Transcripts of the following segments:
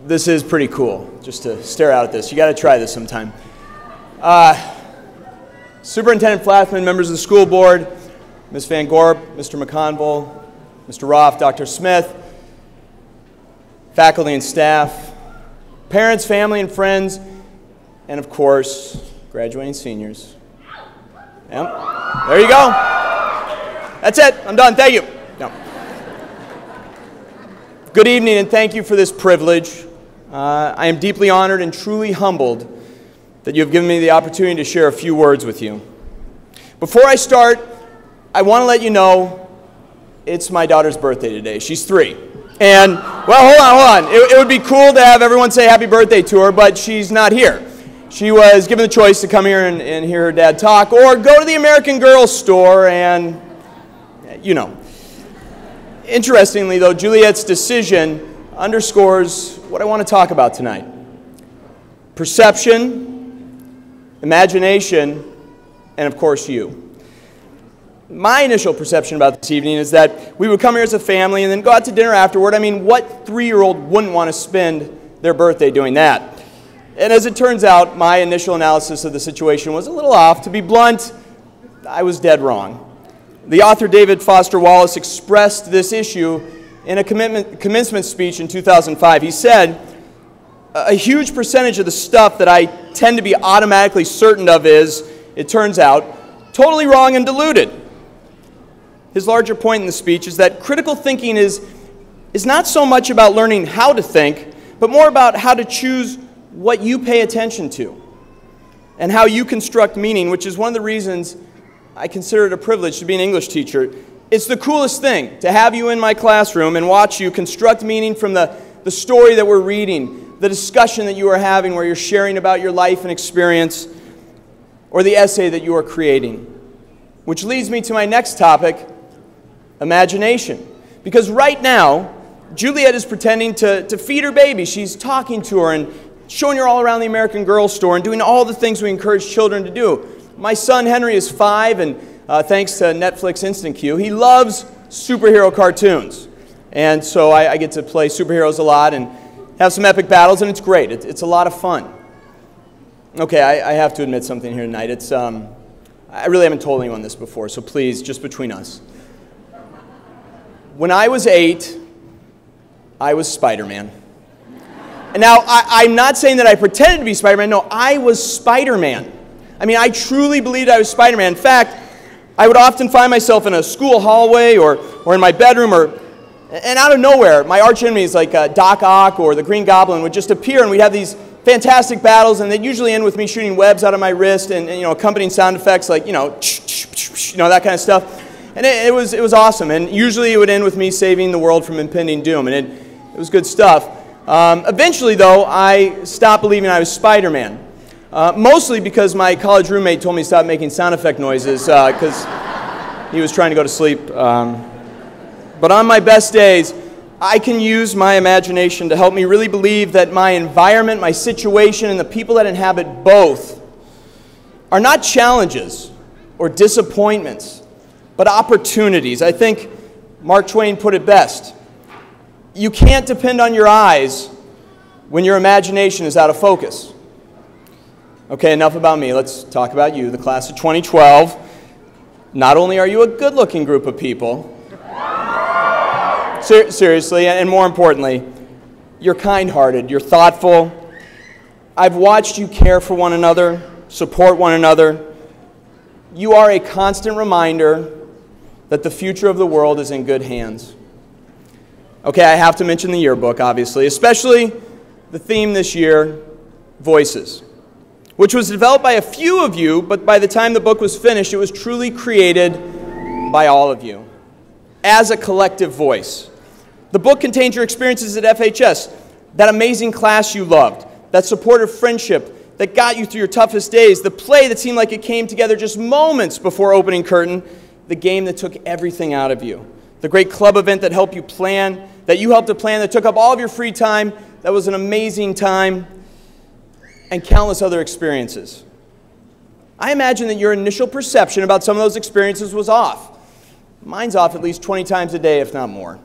This is pretty cool, just to stare out at this. You got to try this sometime. Superintendent Flathman, members of the school board, Ms. Van Gorp, Mr. McConville, Mr. Roth, Dr. Smith, faculty and staff, parents, family, and friends, and of course, graduating seniors. Yep. There you go. That's it. I'm done. Thank you. No. Good evening, and thank you for this privilege. I am deeply honored and truly humbled that you have given me the opportunity to share a few words with you. Before I start, I want to let you know it's my daughter's birthday today. She's 3. And, well, hold on. It would be cool to have everyone say happy birthday to her, but she's not here. She was given the choice to come here and hear her dad talk, or go to the American Girl store and, you know. Interestingly, though, Juliet's decision underscores what I want to talk about tonight. Perception, imagination, and of course you. My initial perception about this evening is that we would come here as a family and then go out to dinner afterward. I mean, what 3-year-old wouldn't want to spend their birthday doing that? And as it turns out, my initial analysis of the situation was a little off. To be blunt, I was dead wrong. The author David Foster Wallace expressed this issue in a commencement speech in 2005. He said, "A huge percentage of the stuff that I tend to be automatically certain of is, it turns out, totally wrong and deluded." His larger point in the speech is that critical thinking is not so much about learning how to think, but more about how to choose what you pay attention to and how you construct meaning, which is one of the reasons I consider it a privilege to be an English teacher. It's the coolest thing to have you in my classroom and watch you construct meaning from the story that we're reading, the discussion that you are having where you're sharing about your life and experience, or the essay that you are creating. Which leads me to my next topic, imagination. Because right now, Juliet is pretending to feed her baby. She's talking to her and showing her all around the American Girl store and doing all the things we encourage children to do. My son Henry is 5, and thanks to Netflix Instant Queue, he loves superhero cartoons. And so I get to play superheroes a lot and have some epic battles, and it's great. It's a lot of fun. Okay, I have to admit something here tonight. I really haven't told anyone this before, so please, just between us. When I was 8, I was Spider-Man. And now, I'm not saying that I pretended to be Spider-Man. No, I was Spider-Man. I mean, I truly believed I was Spider-Man. In fact, I would often find myself in a school hallway or in my bedroom, and out of nowhere, my arch enemies like Doc Ock or the Green Goblin would just appear, and we'd have these fantastic battles, and they'd usually end with me shooting webs out of my wrist and accompanying sound effects like, that kind of stuff. And it was awesome, and usually it would end with me saving the world from impending doom, and it was good stuff. Eventually, though, I stopped believing I was Spider-Man. Mostly because my college roommate told me to stop making sound effect noises because he was trying to go to sleep. But on my best days, I can use my imagination to help me really believe that my environment, my situation, and the people that inhabit both are not challenges or disappointments, but opportunities. I think Mark Twain put it best. You can't depend on your eyes when your imagination is out of focus. Okay, enough about me. Let's talk about you, the class of 2012. Not only are you a good-looking group of people, seriously, and more importantly, you're kind-hearted, you're thoughtful. I've watched you care for one another, support one another. You are a constant reminder that the future of the world is in good hands. Okay, I have to mention the yearbook, obviously, especially the theme this year, Voices, which was developed by a few of you, but by the time the book was finished, it was truly created by all of you as a collective voice. The book contains your experiences at FHS, that amazing class you loved, that supportive friendship that got you through your toughest days, the play that seemed like it came together just moments before opening curtain, the game that took everything out of you, the great club event that helped you plan, that you helped to plan, that took up all of your free time, that was an amazing time, and countless other experiences. I imagine that your initial perception about some of those experiences was off. Mine's off at least 20 times a day, if not more.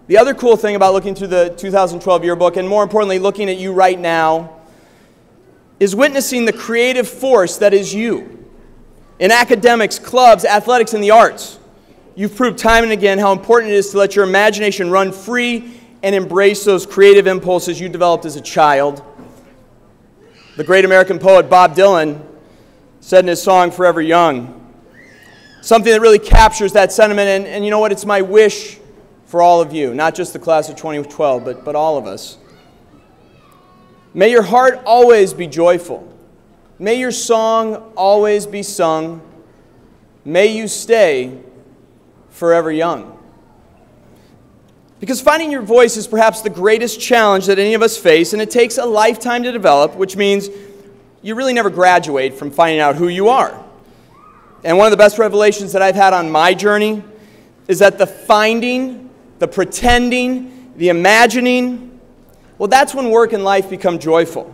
The other cool thing about looking through the 2012 yearbook, and more importantly, looking at you right now, is witnessing the creative force that is you. In academics, clubs, athletics, and the arts, you've proved time and again how important it is to let your imagination run free and embrace those creative impulses you developed as a child. The great American poet Bob Dylan said in his song, Forever Young, something that really captures that sentiment, and you know what, it's my wish for all of you, not just the class of 2012, but all of us. May your heart always be joyful. May your song always be sung. May you stay forever young. Because finding your voice is perhaps the greatest challenge that any of us face, and it takes a lifetime to develop, which means you really never graduate from finding out who you are. And one of the best revelations that I've had on my journey is that the finding, the pretending, the imagining, well, that's when work and life become joyful.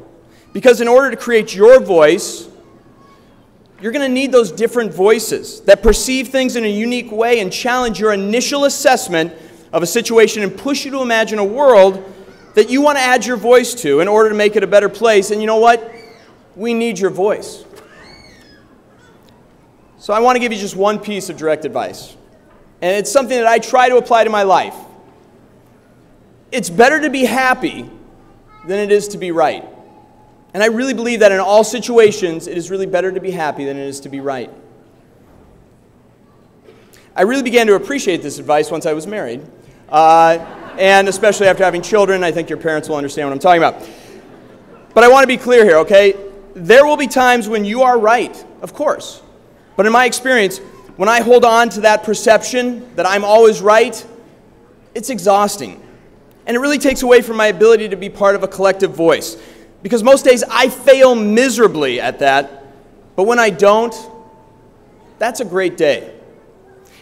Because in order to create your voice, you're going to need those different voices that perceive things in a unique way and challenge your initial assessment of a situation and push you to imagine a world that you want to add your voice to in order to make it a better place. And you know what? We need your voice. So I want to give you just one piece of direct advice. And it's something that I try to apply to my life. It's better to be happy than it is to be right. And I really believe that in all situations, it is really better to be happy than it is to be right. I really began to appreciate this advice once I was married. And especially after having children, I think your parents will understand what I'm talking about. But I want to be clear here, okay? There will be times when you are right, of course. But in my experience, when I hold on to that perception that I'm always right, it's exhausting. And it really takes away from my ability to be part of a collective voice. Because most days I fail miserably at that, but when I don't, that's a great day.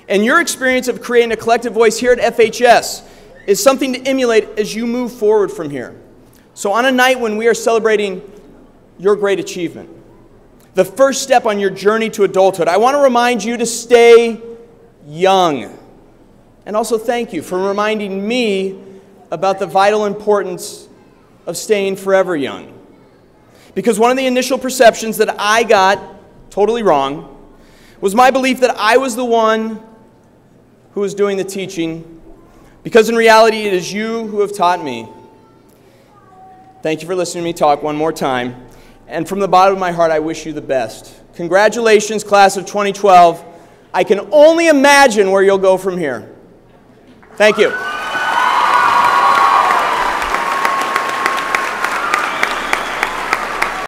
And your experience of creating a collective voice here at FHS is something to emulate as you move forward from here. So on a night when we are celebrating your great achievement, the first step on your journey to adulthood, I want to remind you to stay young. And also thank you for reminding me about the vital importance of staying forever young. Because one of the initial perceptions that I got totally wrong was my belief that I was the one who was doing the teaching, because in reality it is you who have taught me. Thank you for listening to me talk one more time. And from the bottom of my heart, I wish you the best. Congratulations, class of 2012. I can only imagine where you'll go from here. Thank you.